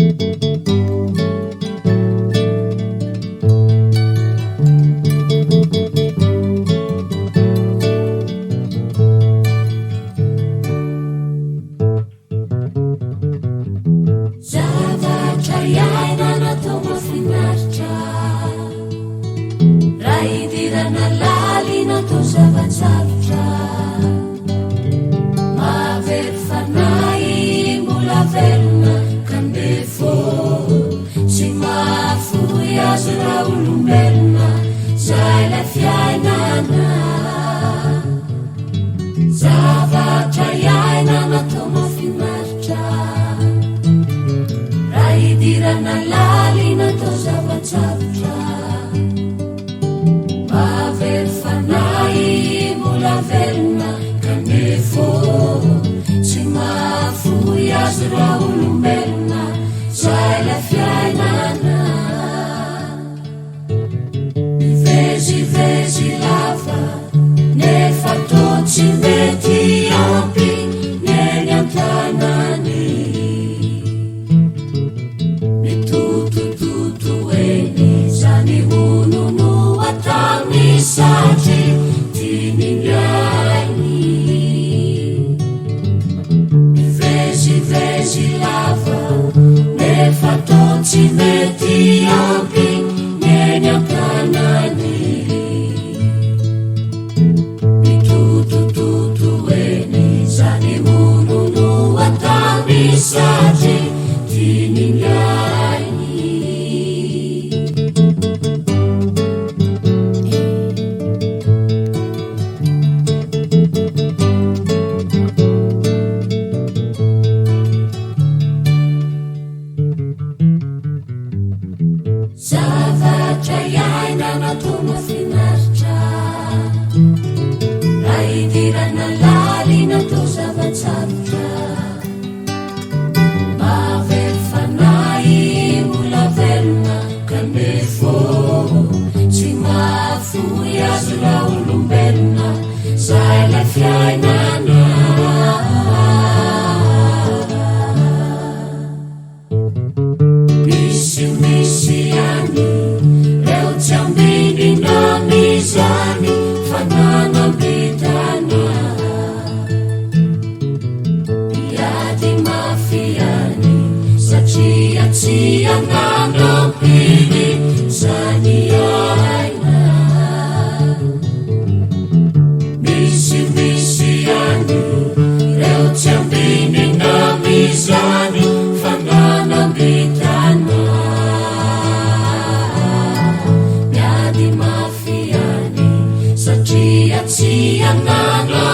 Zavatra iainana tao mahafinaritra, raha idirana lalina tao zavatsarotra, mahavery fanahy mbola velona kandefô tsy mahafoy azy raha olombelona zay la fiainana. Zavatra iainana tao mahafinaritra, raha idirana lalina tao zavatsarotra, mahavery fanahy mbola velona kanefô tsy mahafoy azy raha olombelona zay la fiainana. Mivezivezy lava nefa tao tsy mety ampy neny an-tanany, mitotototo eny zany onono atany satry tianiny ainy. Mivezivezy lava nefa tao tsy mety ampy neny an-tanany, mitotototo eny zany onono atany satry tianiny ainy. Zavatra iainana tao mahafinaritra, raha idirana lalina tao zavatsarotra, mahavery fanahy mbola velona kanefô tsy mahafoy azy raha olombelona zay la fiainana. Misimisy any reo tsy ambidina mizany fananambitana, miady mafiany satria tsy ananampiny zany aina. Misimisy any reo tsy ambidina mizany fananambitana, miady mafiany satria tsy anana